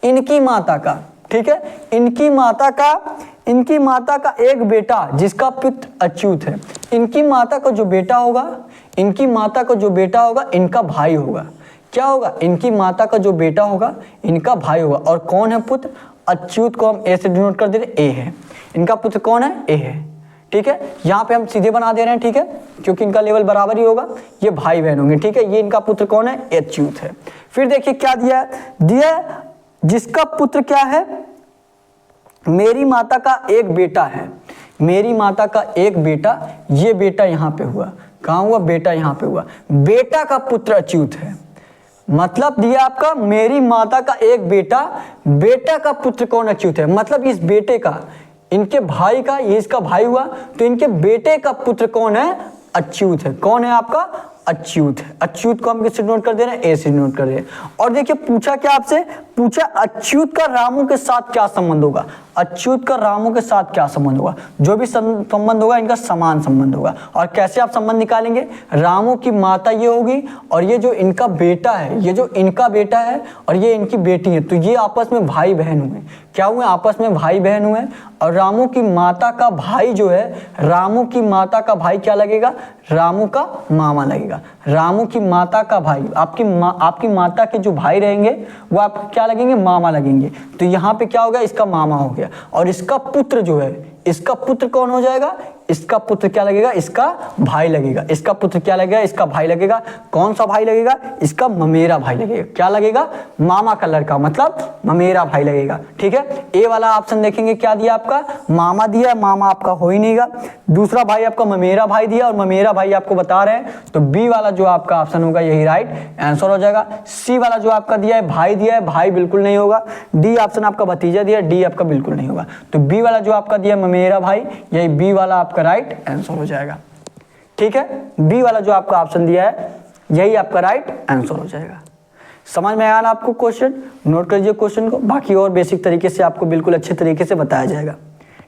इनकी माता का, ठीक है, इनकी माता का एक बेटा जिसका पुत्र अच्युत है, इनकी माता का जो बेटा होगा, इनकी माता का जो बेटा होगा इनका भाई होगा। क्या होगा? इनकी माता का जो बेटा होगा इनका भाई होगा। और कौन है पुत्र? अच्युत को हम ए से डिनोट कर दे रहे, ए है। इनका पुत्र कौन है? ए है। ठीक है, यहाँ पे हम सीधे बना दे रहे हैं, ठीक है, क्योंकि इनका लेवल बराबर ही होगा, ये भाई बहन होंगे। ठीक है, ये इनका पुत्र कौन है? अच्युत है। फिर देखिए क्या दिया है, दिया है जिसका पुत्र क्या है? मेरी माता का एक बेटा है, मेरी माता का एक बेटा, ये बेटा यहाँ पे हुआ, कहाँ हुआ? बेटा यहाँ पे हुआ, बेटा का पुत्र अच्युत है। मतलब दिया आपका मेरी माता का एक बेटा, बेटा का पुत्र कौन? अच्युत है। मतलब इस बेटे का, इनके भाई का, ये इसका भाई हुआ, तो इनके बेटे का पुत्र कौन है? अच्युत है। कौन है आपका? अच्युत है। अच्युत को हम किससे नोट कर दे रहे हैं? ए से नोट कर रहे हैं। और देखिए पूछा क्या आपसे? पूछा अच्युत का रामू के साथ क्या संबंध होगा? अच्युत का रामू के साथ क्या संबंध होगा? जो भी संबंध होगा इनका समान संबंध होगा। और कैसे आप संबंध निकालेंगे? रामू की माता ये होगी और ये जो इनका बेटा है, ये जो इनका बेटा है और ये इनकी बेटी है, तो ये आपस में भाई बहन हुए। क्या हुए? आपस में भाई बहन हुए। और रामू की माता का भाई जो है, रामू की माता का भाई क्या लगेगा? रामू का मामा लगेगा। रामू की माता का भाई, आपकी माता के जो भाई रहेंगे वो आप क्या लगेंगे? मामा लगेंगे। तो यहाँ पे क्या हो गया? इसका मामा हो गया। और इसका पुत्र जो है, इसका पुत्र कौन हो जाएगा? इसका पुत्र क्या लगेगा? इसका भाई लगेगा। इसका पुत्र क्या लगेगा? इसका भाई लगेगा। कौन सा भाई लगेगा? इसका ममेरा भाई लगेगा। क्या लगेगा? मामा का लड़का, मतलब ममेरा भाई लगेगा। ठीक है, ए वाला ऑप्शन देखेंगे क्या दिया आपका? मामा दिया, मामा आपका हो ही नहींगा। दूसरा भाई आपका ममेरा भाई दिया और ममेरा भाई आपको बता रहे हैं, तो बी वाला जो आपका ऑप्शन होगा यही राइट आंसर हो जाएगा। सी वाला जो आपका दिया है भाई दिया है, भाई बिल्कुल नहीं होगा। डी ऑप्शन आपका भतीजा दिया, डी आपका बिल्कुल नहीं होगा। तो बी वाला जो आपका दिया ममेरा भाई, यही बी वाला आपका राइट आंसर हो जाएगा। ठीक है, बी वाला जो आपका ऑप्शन दिया है यही आपका राइट आंसर हो जाएगा। समझ में आया ना आपको क्वेश्चन? नोट कर लीजिए क्वेश्चन को, बाकी और बेसिक तरीके से आपको बिल्कुल अच्छे तरीके से बताया जाएगा।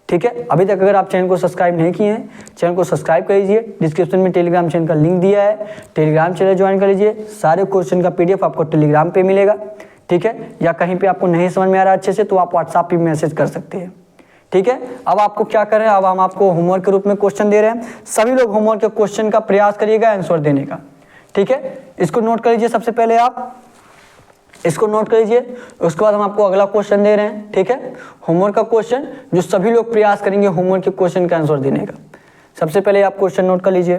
ठीक है, अभी तक अगर आप चैनल को सब्सक्राइब नहीं किए हैं, चैनल को सब्सक्राइब कर लीजिए। डिस्क्रिप्शन में टेलीग्राम चैनल का लिंक दिया है, टेलीग्राम चैनल ज्वाइन कर लीजिए। सारे क्वेश्चन का पीडीएफ आपको टेलीग्राम पे मिलेगा। ठीक है, या कहीं पे आपको नहीं समझ में आ रहा अच्छे से तो आप व्हाट्सएप पे मैसेज कर सकते हैं। ठीक है, अब आपको क्या करें, अब हम आपको होमवर्क के रूप में क्वेश्चन दे रहे हैं। सभी लोग होमवर्क के क्वेश्चन का प्रयास करिएगा आंसर देने का। ठीक है, इसको नोट कर लीजिए। सबसे पहले आप इसको नोट कर लीजिए, उसके बाद हम आपको अगला क्वेश्चन दे रहे हैं। ठीक है, होमवर्क का क्वेश्चन जो सभी लोग प्रयास करेंगे होमवर्क के क्वेश्चन का आंसर देने का। सबसे पहले आप क्वेश्चन नोट कर लीजिए,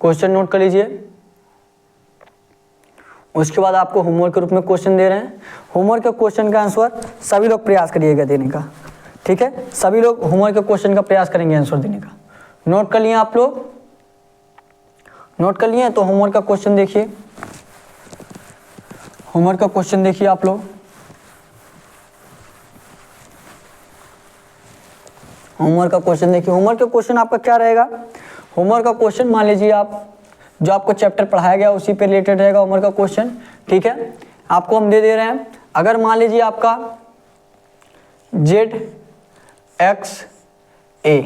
क्वेश्चन नोट कर लीजिए। उसके बाद आपको होमवर्क के रूप में क्वेश्चन दे रहे हैं। होमवर्क के क्वेश्चन का आंसर सभी लोग प्रयास करिएगा देने का। ठीक है, सभी लोग होमवर्क के क्वेश्चन का प्रयास करेंगे आंसर देने का। नोट कर लिए आप लोग? नोट कर लिए? तो होमवर्क का क्वेश्चन देखिए, होमवर्क का क्वेश्चन देखिए आप लोग। होमवर्क का क्वेश्चन देखिए। होमवर्क का क्वेश्चन आपका क्या रहेगा? होमवर्क का क्वेश्चन मान लीजिए आप जो आपको चैप्टर पढ़ाया गया उसी पे रिलेटेड रहेगा होमवर्क का क्वेश्चन। ठीक है, आपको हम दे रहे हैं, अगर मान लीजिए आपका जेड एक्स ए,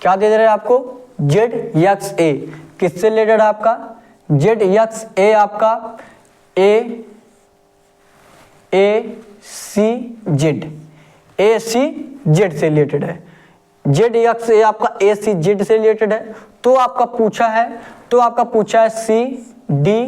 क्या दे रहे हैं आपको? जेड एक्स ए किससे रिलेटेड है आपका? जेड एक्स ए आपका ए सी जेड, ए सी जेड से रिलेटेड है। जेड एक्स ए आपका ए सी जेड से रिलेटेड है। तो आपका पूछा है सी डी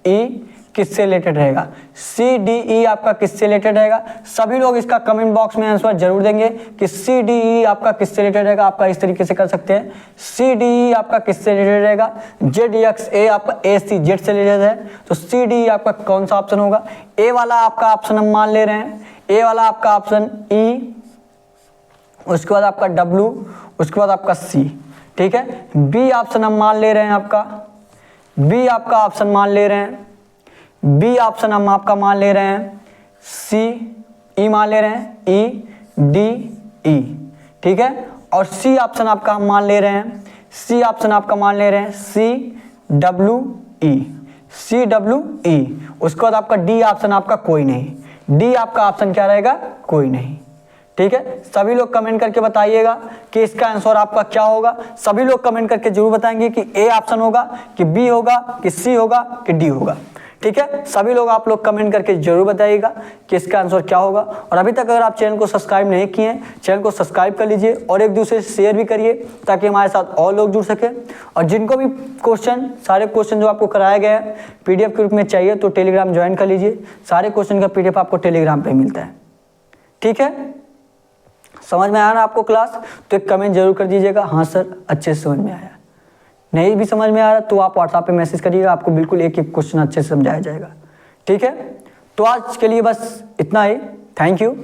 ई किससे रिलेटेड रहेगा? सी डी ई आपका किससे रिलेटेड रहेगा? सभी लोग इसका कमेंट बॉक्स में आंसर जरूर देंगे कि सी डी ई आपका किससे रिलेटेड रहेगा। आपका इस तरीके से कर सकते हैं, सी डी ई आपका किससे रिलेटेड रहेगा? जेड एक्स ए आपका ए सी जेड से रिलेटेड है, तो सी डी ई आपका कौन सा ऑप्शन होगा? ए वाला आपका ऑप्शन हम मान ले रहे हैं, ए वाला आपका ऑप्शन ई, उसके बाद आपका डब्ल्यू, उसके बाद आपका सी। ठीक है, बी ऑप्शन हम मान ले रहे हैं, आपका बी आपका ऑप्शन मान ले रहे हैं, बी ऑप्शन हम आपका मान ले रहे हैं, सी ई मान ले रहे हैं, ई डी ई। ठीक है, और सी ऑप्शन आपका हम मान ले रहे हैं, सी ऑप्शन आपका मान ले रहे हैं, C W E, C W E. उसके बाद आपका डी ऑप्शन आपका कोई नहीं, डी आपका ऑप्शन क्या रहेगा? कोई नहीं। ठीक है, सभी लोग कमेंट करके बताइएगा कि इसका आंसर आपका क्या होगा। सभी लोग कमेंट करके जरूर बताएंगे कि ए ऑप्शन होगा कि बी होगा कि सी होगा कि डी होगा। ठीक है, सभी लोग आप लोग कमेंट करके जरूर बताइएगा कि इसका आंसर क्या होगा। और अभी तक अगर आप चैनल को सब्सक्राइब नहीं किए हैं, चैनल को सब्सक्राइब कर लीजिए और एक दूसरे से शेयर भी करिए ताकि हमारे साथ और लोग जुड़ सके। और जिनको भी क्वेश्चन, सारे क्वेश्चन जो आपको कराया गया है PDF के रूप में चाहिए तो टेलीग्राम ज्वाइन कर लीजिए, सारे क्वेश्चन का PDF आपको टेलीग्राम पर मिलता है। ठीक है, समझ में आया ना आपको क्लास? तो एक कमेंट जरूर कर दीजिएगा, हाँ सर अच्छे से समझ में आया। नहीं भी समझ में आ रहा तो आप व्हाट्सएप पे मैसेज करिएगा, आपको बिल्कुल एक एक क्वेश्चन अच्छे से समझाया जाएगा। ठीक है, तो आज के लिए बस इतना ही। Thank you.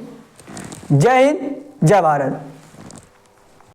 जय हिंद, जय भारत।